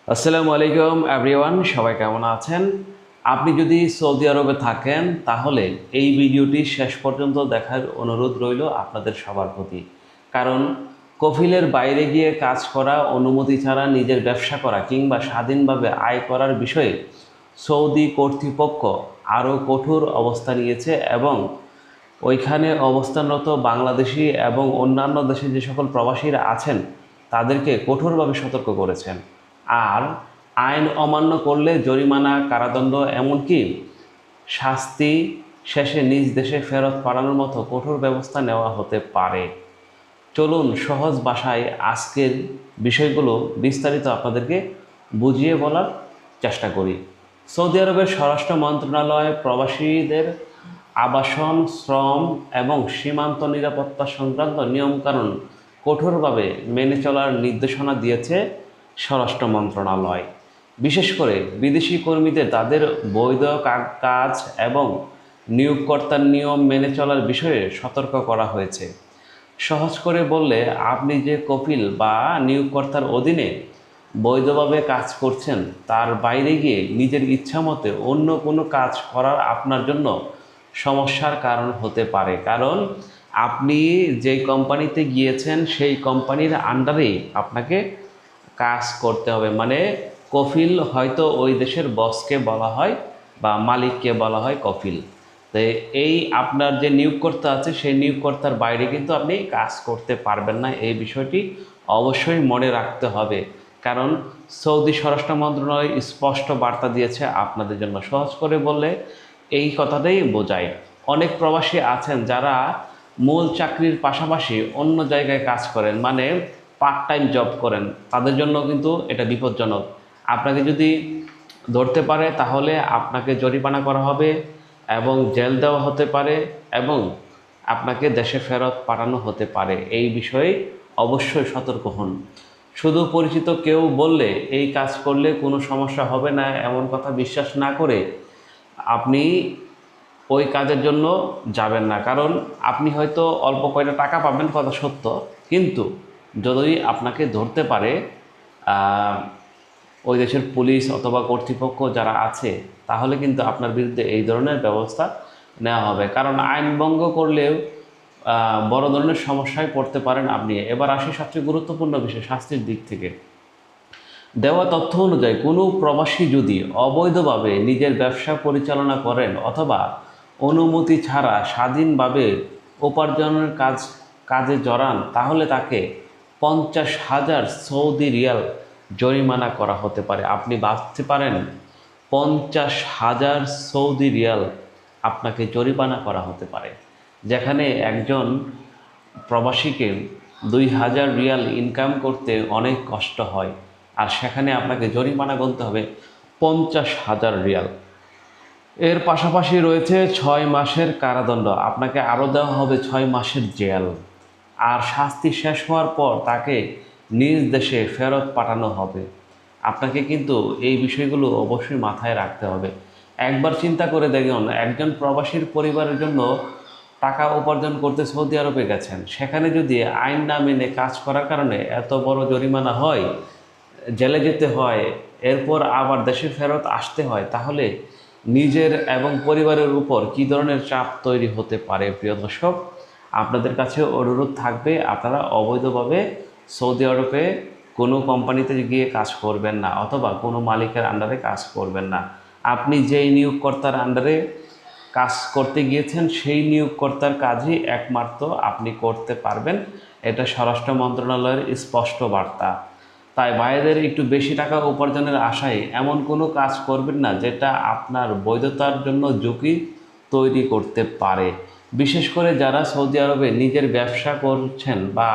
আসসালামু আলাইকুম এভরিওয়ান, সবাই কেমন আছেন? আপনি যদি সৌদি আরবে থাকেন তাহলে এই ভিডিওটি শেষ পর্যন্ত দেখার অনুরোধ রইল আপনাদের সবার প্রতি। কারণ কফিলের বাইরে গিয়ে কাজ করা, অনুমতি ছাড়া নিজের ব্যবসা করা কিংবা স্বাধীনভাবে আয় করার বিষয়ে সৌদি কর্তৃপক্ষ আরও কঠোর অবস্থান নিয়েছে এবং ওইখানে অবস্থানরত বাংলাদেশি এবং অন্যান্য দেশে যে সকল প্রবাসীরা আছেন তাদেরকে কঠোরভাবে সতর্ক করেছেন। আর আইন অমান্য করলে জরিমানা, কারাদণ্ড, এমনকি শাস্তি শেষে নিজ দেশে ফেরত পাঠানোর মতো কঠোর ব্যবস্থা নেওয়া হতে পারে। চলুন সহজ ভাষায় আজকের বিষয়গুলো বিস্তারিত আপনাদেরকে বুঝিয়ে বলার চেষ্টা করি। সৌদি আরবের স্বরাষ্ট্র মন্ত্রণালয় প্রবাসীদের আবাসন, শ্রম এবং সীমান্ত নিরাপত্তা সংক্রান্ত নিয়মকানুন কঠোরভাবে মেনে চলার নির্দেশনা দিয়েছে স্বরাষ্ট্র মন্ত্রণালয়। বিশেষ করে বিদেশি কর্মীদের তাদের বৈধ কাজ এবং নিয়োগকর্তার নিয়ম মেনে চলার বিষয়ে সতর্ক করা হয়েছে। সহজ করে বললে, আপনি যে কফিল বা নিয়োগকর্তার অধীনে বৈধভাবে কাজ করছেন তার বাইরে গিয়ে নিজের ইচ্ছামতে অন্য কোনো কাজ করার আপনার জন্য সমস্যার কারণ হতে পারে। কারণ আপনি যেই কোম্পানিতে গিয়েছেন সেই কোম্পানির আন্ডারেই আপনাকে কাজ করতে হবে। মানে কফিল হয়তো ওই দেশের বসকে বলা হয় বা মালিককে বলা হয় কফিল। তো এই আপনার যে নিয়োগকর্তা আছে সেই নিয়োগকর্তার বাইরে কিন্তু আপনি কাজ করতে পারবেন না। এই বিষয়টি অবশ্যই মনে রাখতে হবে। কারণ সৌদি স্বরাষ্ট্র মন্ত্রণালয় স্পষ্ট বার্তা দিয়েছে আপনাদের জন্য। সহজ করে বললে এই কথাটাই বোঝায়। অনেক প্রবাসী আছেন যারা মূল চাকরির পাশাপাশি অন্য জায়গায় কাজ করেন, মানে পার্ট টাইম জব করেন। তাদের জন্য কিন্তু এটা বিপজ্জনক। আপনাকে যদি ধরতে পারে তাহলে আপনাকে জরিমানা করা হবে এবং জেল দেওয়া হতে পারে এবং আপনাকে দেশে ফেরত পাঠানো হতে পারে। এই বিষয়ে অবশ্যই সতর্ক হন। শুধু পরিচিত কেউ বললে এই কাজ করলে কোনো সমস্যা হবে না এমন কথা বিশ্বাস না করে আপনি ওই কাজের জন্য যাবেন না। কারণ আপনি হয়তো অল্প কয়টা টাকা পাবেন, কথা সত্য, কিন্তু যদি আপনাকে ধরতে পারে ওই দেশের পুলিশ অথবা কর্তৃপক্ষ যারা আছে, তাহলে কিন্তু আপনার বিরুদ্ধে এই ধরনের ব্যবস্থা নেওয়া হবে। কারণ আইন ভঙ্গ করলেও বড় ধরনের সমস্যায় পড়তে পারেন আপনি। এবার আসি সবচেয়ে গুরুত্বপূর্ণ বিষয়, শাস্তির দিক থেকে। দেওয়া তথ্য অনুযায়ী কোনো প্রবাসী যদি অবৈধভাবে নিজের ব্যবসা পরিচালনা করেন অথবা অনুমতি ছাড়া স্বাধীনভাবে উপার্জনের কাজে জড়ান, তাহলে তাকে 50,000 সৌদি রিয়াল জরিমানা করা হতে পারে। আপনি ভাবতে পারেন 50,000 সৌদি রিয়াল আপনাকে জরিমানা করা হতে পারে। যেখানে একজন প্রবাসীকে 2,000 রিয়াল ইনকাম করতে অনেক কষ্ট হয়, আর সেখানে আপনাকে জরিমানা গুনতে হবে 50,000 রিয়াল। এর পাশাপাশি রয়েছে 6 মাসের কারাদণ্ড, আপনাকে আরও দেওয়া হবে 6 মাসের জেল। আর শাস্তি শেষ হওয়ার পর তাকে নিজ দেশে ফেরত পাঠানো হবে। আপনাকে কিন্তু এই বিষয়গুলো অবশ্যই মাথায় রাখতে হবে। একবার চিন্তা করে দেখুন, একজন প্রবাসীর পরিবারের জন্য টাকা উপার্জন করতে সৌদি আরবে গেছেন, সেখানে যদি আইন না মেনে কাজ করার কারণে এত বড় জরিমানা হয়, জেলে যেতে হয়, এরপর আবার দেশে ফেরত আসতে হয়, তাহলে নিজের এবং পরিবারের উপর কী ধরনের চাপ তৈরি হতে পারে। প্রিয় দর্শক, আপনাদের কাছে অনুরোধ থাকবে, আপনারা অবৈধভাবে সৌদি আরবে কোনো কোম্পানিতে গিয়ে কাজ করবেন না অথবা কোনো মালিকের আন্ডারে কাজ করবেন না। আপনি যেই নিয়োগকর্তার আন্ডারে কাজ করতে গিয়েছেন সেই নিয়োগকর্তার কাজই একমাত্র আপনি করতে পারবেন। এটা স্বরাষ্ট্র মন্ত্রণালয়ের স্পষ্ট বার্তা। তাই ভাইদের একটু বেশি টাকা উপার্জনের আশায় এমন কোনো কাজ করবেন না যেটা আপনার বৈধতার জন্য ঝুঁকি তৈরি করতে পারে। বিশেষ করে যারা সৌদি আরবে নিজের ব্যবসা করছেন বা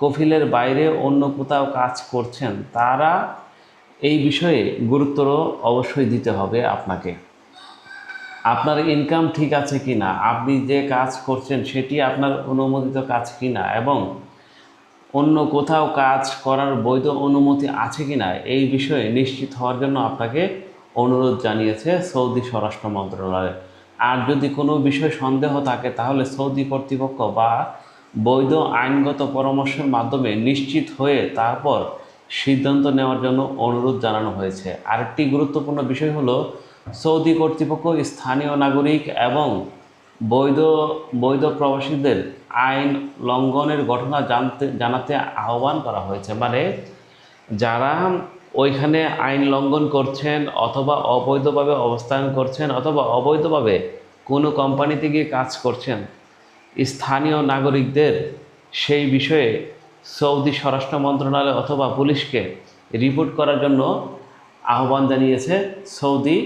কফিলের বাইরে অন্য কোথাও কাজ করছেন, তারা এই বিষয়ে গুরুত্ব অবশ্যই দিতে হবে আপনাকে। আপনার ইনকাম ঠিক আছে কিনা, আপনি যে কাজ করছেন সেটি আপনার অনুমোদিত কাজ কিনা এবং অন্য কোথাও কাজ করার বৈধ অনুমতি আছে কিনা, এই বিষয়ে নিশ্চিত হওয়ার জন্য আপনাকে অনুরোধ জানিয়েছে সৌদি স্বরাষ্ট্র মন্ত্রণালয়। আর যদি কোনো বিষয় সন্দেহ থাকে তাহলে সৌদি কর্তৃপক্ষ বা বৈধ আইনগত পরামর্শের মাধ্যমে নিশ্চিত হয়ে তারপর সিদ্ধান্ত নেওয়ার জন্য অনুরোধ জানানো হয়েছে। আরেকটি গুরুত্বপূর্ণ বিষয় হলো সৌদি কর্তৃপক্ষ স্থানীয় নাগরিক এবং বৈধ বৈধ প্রবাসীদের আইন লঙ্ঘনের ঘটনা জানাতে আহ্বান করা হয়েছে। মানে যারা ওইখানে আইন লঙ্ঘন করছেন অথবা অবৈধভাবে অবস্থান করছেন অথবা অবৈধভাবে কোনো কোম্পানিতে গিয়ে কাজ করছেন, স্থানীয় নাগরিকদের সেই বিষয়ে সৌদি স্বরাষ্ট্র মন্ত্রণালয় অথবা পুলিশকে রিপোর্ট করার জন্য আহ্বান জানিয়েছে সৌদি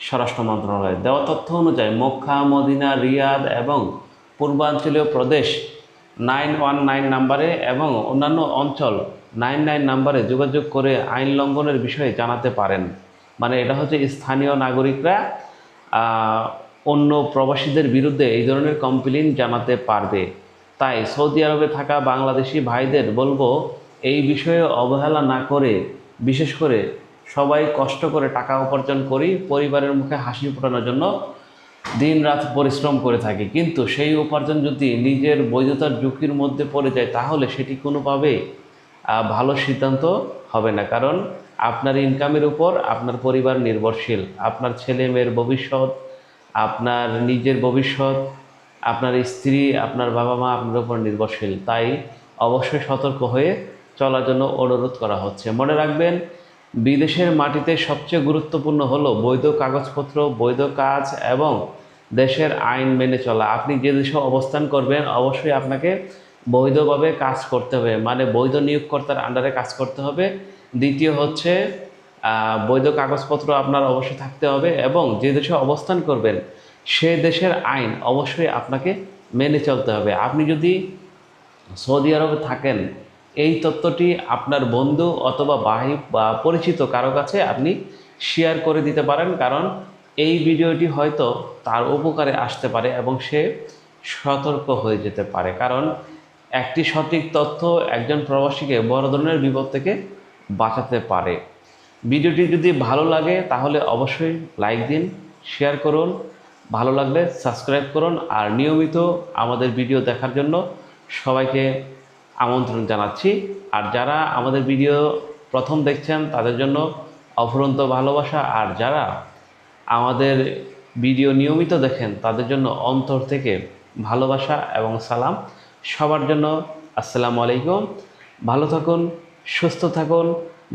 স্বরাষ্ট্র মন্ত্রণালয়। দেওয়া তথ্য অনুযায়ী মক্কা, মদিনা, রিয়াদ এবং পূর্বাঞ্চলীয় প্রদেশ 919 নাম্বারে এবং অন্যান্য অঞ্চল 99 নাম্বারে যোগাযোগ করে আইন লঙ্ঘনের বিষয়ে জানাতে পারেন। মানে এটা হচ্ছে স্থানীয় নাগরিকরা অন্য প্রবাসীদের বিরুদ্ধে এই ধরনের কমপ্লেইন জানাতে পারবে। তাই সৌদি আরবে থাকা বাংলাদেশি ভাইদের বলবো এই বিষয়ে অবহেলা না করে, বিশেষ করে সবাই কষ্ট করে টাকা উপার্জন করি, পরিবারের মুখে হাসি ফোটানোর জন্য দিন রাত পরিশ্রম করে থাকি, কিন্তু সেই উপার্জন যদি নিজের বৈধতার ঝুঁকির মধ্যে পড়ে যায় তাহলে সেটি কোনোভাবেই ভালো সিদ্ধান্ত হবে না। কারণ আপনার ইনকামের উপর আপনার পরিবার নির্ভরশীল, আপনার ছেলে মেয়ের ভবিষ্যৎ, আপনার নিজের ভবিষ্যৎ, আপনার স্ত্রী, আপনার বাবা মা আপনার উপর নির্ভরশীল। তাই অবশ্যই সতর্ক হয়ে চলার জন্য অনুরোধ করা হচ্ছে। মনে রাখবেন, বিদেশের মাটিতে সবচেয়ে গুরুত্বপূর্ণ হলো বৈধ কাগজপত্র, বৈধ কাজ এবং দেশের আইন মেনে চলা। আপনি যে দেশে অবস্থান করবেন অবশ্যই আপনাকে বৈধভাবে কাজ করতে হবে, মানে বৈধ নিয়োগকর্তার আন্ডারে কাজ করতে হবে। দ্বিতীয় হচ্ছে বৈধ কাগজপত্র আপনার অবশ্যই থাকতে হবে এবং যে দেশে অবস্থান করবেন সে দেশের আইন অবশ্যই আপনাকে মেনে চলতে হবে। আপনি যদি সৌদি আরবে থাকেন, এই তথ্যটি আপনার বন্ধু অথবা ভাই বা পরিচিত কারো কাছে আপনি শেয়ার করে দিতে পারেন, কারণ এই ভিডিওটি হয়তো তার উপকারে আসতে পারে এবং সে সতর্ক হয়ে যেতে পারে। কারণ একটি সঠিক তথ্য একজন প্রবাসীকে বড় ধরনের বিপদ থেকে বাঁচাতে পারে। ভিডিওটি যদি ভালো লাগে তাহলে অবশ্যই লাইক দিন, শেয়ার করুন, ভালো লাগলে সাবস্ক্রাইব করুন। আর নিয়মিত আমাদের ভিডিও দেখার জন্য সবাইকে আমন্ত্রণ জানাচ্ছি। আর যারা আমাদের ভিডিও প্রথম দেখছেন তাদের জন্য অফুরন্ত ভালোবাসা, আর যারা আমাদের ভিডিও নিয়মিত দেখেন তাদের জন্য অন্তর থেকে ভালোবাসা এবং সালাম। সবার জন্য আসসালামু আলাইকুম। ভালো থাকুন, সুস্থ থাকুন,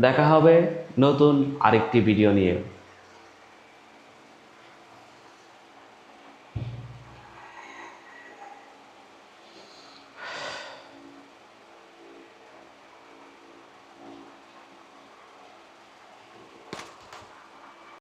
দেখা হবে নতুন আরেকটি ভিডিও নিয়ে।